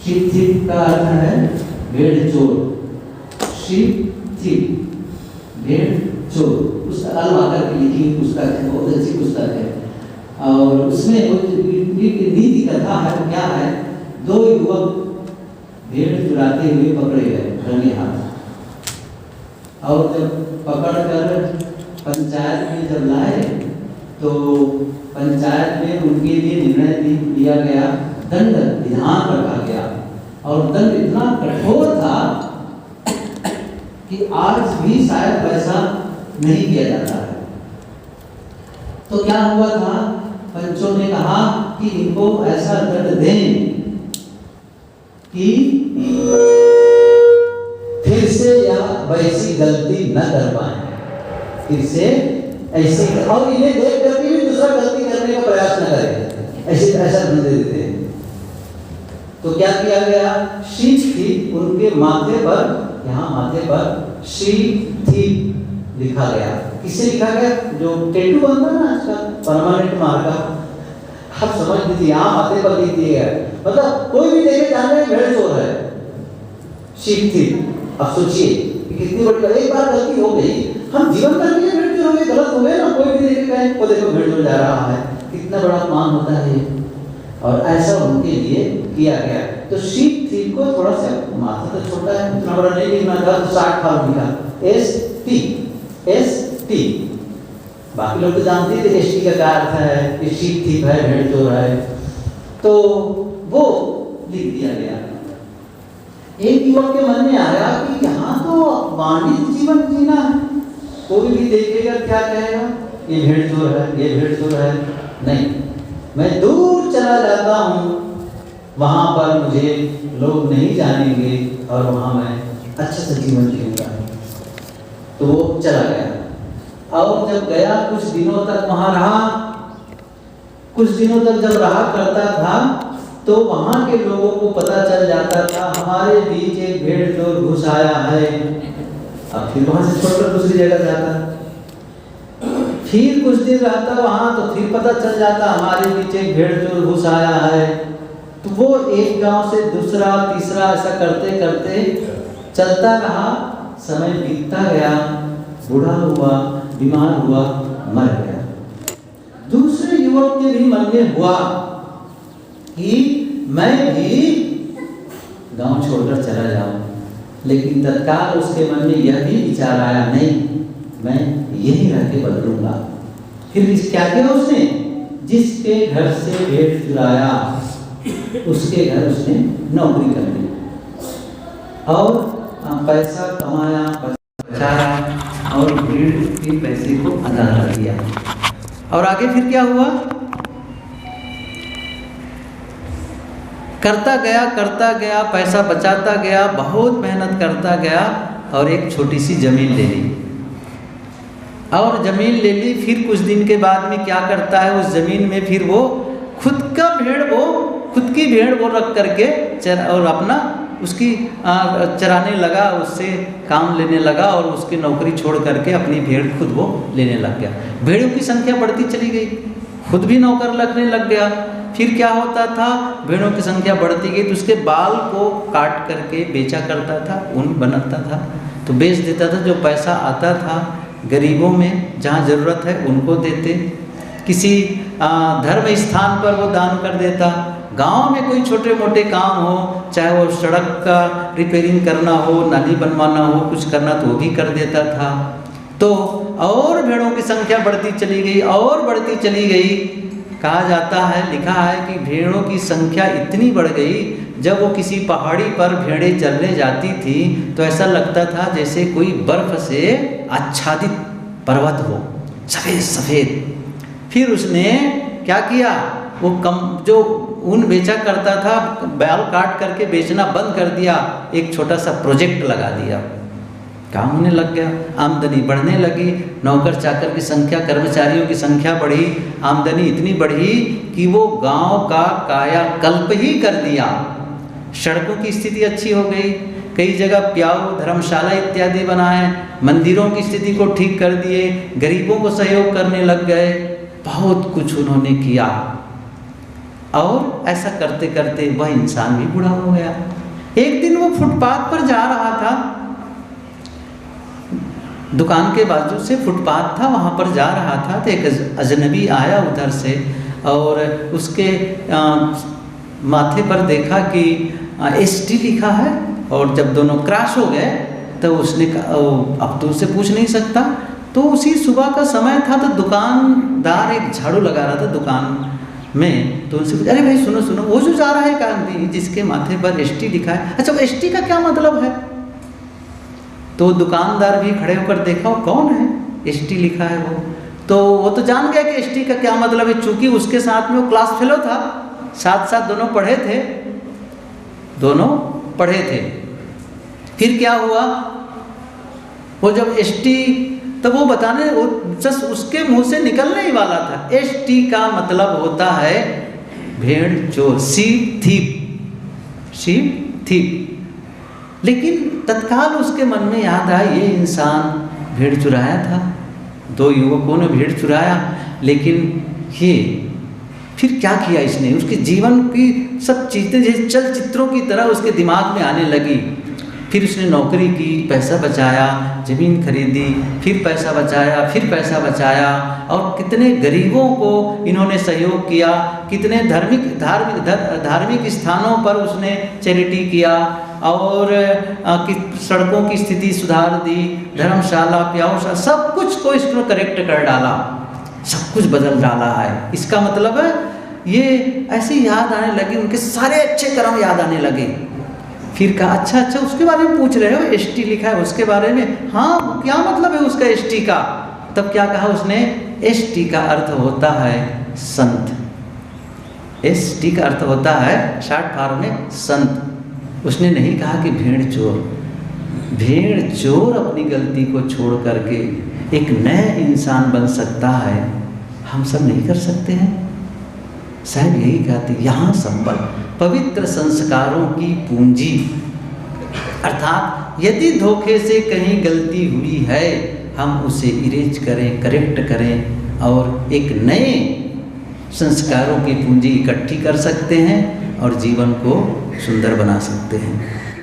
Sheep thief का अर्थ है भेड़ चोर। शीप थीप, भेड़ चोर, पुस्तक अलवाकर की लिखी हुई पुस्तक है, बहुत अच्छी पुस्तक है। और उसमें वो नीति कथा है, क्या है, दो युवक भेड़ चुराते हुए पकड़े गए रंगे हाथ, और जब पकड़कर पंचायत में जब लाए तो पंचायत में उनके लिए निर्णय लिया गया, दंड विधान रखा गया, और दंड इतना कठोर था कि आज भी शायद वैसा नहीं किया जाता है। तो क्या हुआ था, पंचों ने कहा कि इनको ऐसा दंड दें कि फिर से या वैसी गलती न कर पाए, फिर से ऐसे, और इन्हें देख करके भी दूसरा गलती करने का प्रयास न करे, ऐसा दंड देते हैं। तो क्या किया गया, शीप थी उनके माथे पर, यहाँ माथे पर शीप थी लिखा गया। किससे लिखा गया, जो टैटू बनता ना आजकल परमानेंट मार्का, आप समझ लीजिए यहाँ माथे पर लिख दिया गया, मतलब कोई भी देखे जान रहे भेड़ चोर है, शीप थी। अब सोचिए कितनी बड़ी, एक बार गलती हो गई, हम जीवन भर के लिए भेड़ चोर हो गए, गलत हो गए ना, कोई भी देखे कहे वो देखो भेड़ चोर जा रहा है, कितना बड़ा अपमान होता है ये। और ऐसा उनके लिए किया गया। तो शीप थी को थोड़ा सा माथा तो छोटा है, इतना बड़ा नहीं लिखना था, तो 60 फार्म लिखा, ST, बाकी लोग तो जानते थे ST का क्या अर्थ है, कि शीप थी है, भेड़ चोर है, तो वो लिख दिया गया। एक युवक के मन में आया कि यहाँ तो वाणिज्य जीवन जीना है, कोई भी देखेगा क्या कहेगा, ये भेड़ चोर है, ये भेड़ चोर है, नहीं, मैं दूर चला जाता हूँ, वहाँ पर मुझे लोग नहीं जानेंगे और वहाँ मैं अच्छा सा जीवन जीऊंगा। तो वो चला गया, और जब गया कुछ दिनों तक वहाँ रहा, कुछ दिनों तक जब रहा करता था, तो वहाँ के लोगों को पता चल जाता था हमारे बीच एक भेड़ चोर घुस आया है। अब फिर वहाँ से छोड़कर दूसरी जगह जाता, फिर कुछ दिन रहता वहाँ, तो फिर पता चल जाता हमारे बीच एक भेड़ चोर घुस आया है। तो वो एक गांव से दूसरा तीसरा ऐसा करते करते चलता रहा, समय बीतता गया, बूढ़ा हुआ, बीमार हुआ, मर गया। दूसरे युवक के भी मन में हुआ कि मैं भी गांव छोड़कर चला जाऊं, लेकिन तत्काल उसके मन में यह भी विचार आया, नहीं, मैं यही रह के बदलूंगा। फिर क्या किया उसने, जिसके घर से भेड़ चुराया उसके घर उसने नौकरी कर ली, और पैसा कमाया, बचाया, और भेड़ के पैसे को अदा कर दिया। और आगे फिर क्या हुआ, करता गया, पैसा बचाता गया, बहुत मेहनत करता गया, और एक छोटी सी जमीन ले ली, और जमीन ले ली। फिर कुछ दिन के बाद में क्या करता है, उस जमीन में फिर वो खुद की भेड़ वो रख करके और अपना उसकी चराने लगा, उससे काम लेने लगा, और उसकी नौकरी छोड़ करके अपनी भेड़ खुद वो लेने लग गया। भेड़ों की संख्या बढ़ती चली गई, खुद भी नौकर लगने लग गया। फिर क्या होता था, भेड़ों की संख्या बढ़ती गई तो उसके बाल को काट करके बेचा करता था, ऊन बनाता था, तो बेच देता था। जो पैसा आता था गरीबों में जहाँ ज़रूरत है उनको देते, किसी धर्म स्थान पर वो दान कर देता, गांव में कोई छोटे मोटे काम हो, चाहे वो सड़क का रिपेयरिंग करना हो, नाली बनवाना हो, कुछ करना तो वो भी कर देता था। तो और भेड़ों की संख्या बढ़ती चली गई और बढ़ती चली गई। कहा जाता है, लिखा है कि भेड़ों की संख्या इतनी बढ़ गई, जब वो किसी पहाड़ी पर भेड़ें चलने जाती थी तो ऐसा लगता था जैसे कोई बर्फ से आच्छादित पर्वत हो, सफ़ेद सफ़ेद। फिर उसने क्या किया, वो जो ऊन बेचा करता था, बाल काट करके बेचना बंद कर दिया, एक छोटा सा प्रोजेक्ट लगा दिया, काम होने लग गया, आमदनी बढ़ने लगी, नौकर चाकर की संख्या, कर्मचारियों की संख्या बढ़ी, आमदनी इतनी बढ़ी कि वो गांव का कायाकल्प ही कर दिया। सड़कों की स्थिति अच्छी हो गई, कई जगह प्याऊ, धर्मशाला इत्यादि बनाए, मंदिरों की स्थिति को ठीक कर दिए, गरीबों को सहयोग करने लग गए, बहुत कुछ उन्होंने किया। और ऐसा करते करते वह इंसान भी बूढ़ा हो गया। एक दिन वो फुटपाथ पर जा रहा था, दुकान के बाजू से फुटपाथ था, वहाँ पर जा रहा था तो एक अजनबी आया उधर से और उसके माथे पर देखा कि ST लिखा है, और जब दोनों क्रॉस हो गए तो उसने अब तो उससे पूछ नहीं सकता। तो उसी सुबह का समय था तो दुकानदार एक झाड़ू लगा रहा था दुकान में, तो उनसे पूछा, अरे भाई सुनो सुनो, वो जो जा रहा है एक आदमी जिसके माथे पर ST लिखा है, अच्छा वो ST का क्या मतलब है? तो दुकानदार भी खड़े होकर देखा वो कौन है, ST लिखा है वो तो जान गया कि ST का क्या मतलब है, चूंकि उसके साथ में वो क्लास फेलो था, साथ साथ दोनों पढ़े थे। फिर क्या हुआ, वो जब ST, तब वो बताने, वो जस्ट उसके मुंह से निकलने ही वाला था, ST का मतलब होता है भेड़ चोर, शीप थीप। लेकिन तत्काल उसके मन में याद आया ये इंसान भेड़ चुराया था, 2 युवकों ने भेड़ चुराया, लेकिन ये फिर क्या किया इसने, उसके जीवन की सब चीज़ें जैसे चलचित्रों की तरह उसके दिमाग में आने लगी। फिर उसने नौकरी की, पैसा बचाया, ज़मीन खरीदी, फिर पैसा बचाया, और कितने गरीबों को इन्होंने सहयोग किया, कितने धार्मिक स्थानों पर उसने चैरिटी किया, और सड़कों की स्थिति सुधार दी, धर्मशाला, प्याऊशाला, सब कुछ को इसने करेक्ट कर डाला, सब कुछ बदल डाला है। इसका मतलब है ये ऐसे याद आने लगे, उनके सारे अच्छे कर्म याद आने लगे। फिर कहा अच्छा उसके बारे में पूछ रहे हो, ST लिखा है उसके बारे में, हाँ क्या मतलब है उसका ST का? तब क्या कहा उसने, ST का अर्थ होता है संत, ST का अर्थ होता है शॉर्ट फॉर्म में संत। उसने नहीं कहा कि भेड़ चोर अपनी गलती को छोड़ करके एक नया इंसान बन सकता है, हम सब नहीं कर सकते हैं? शायद यही कहते, यहाँ संबल पवित्र संस्कारों की पूंजी, अर्थात यदि धोखे से कहीं गलती हुई है हम उसे इरेज करें, करेक्ट करें, और एक नए संस्कारों की पूंजी इकट्ठी कर सकते हैं और जीवन को सुंदर बना सकते हैं।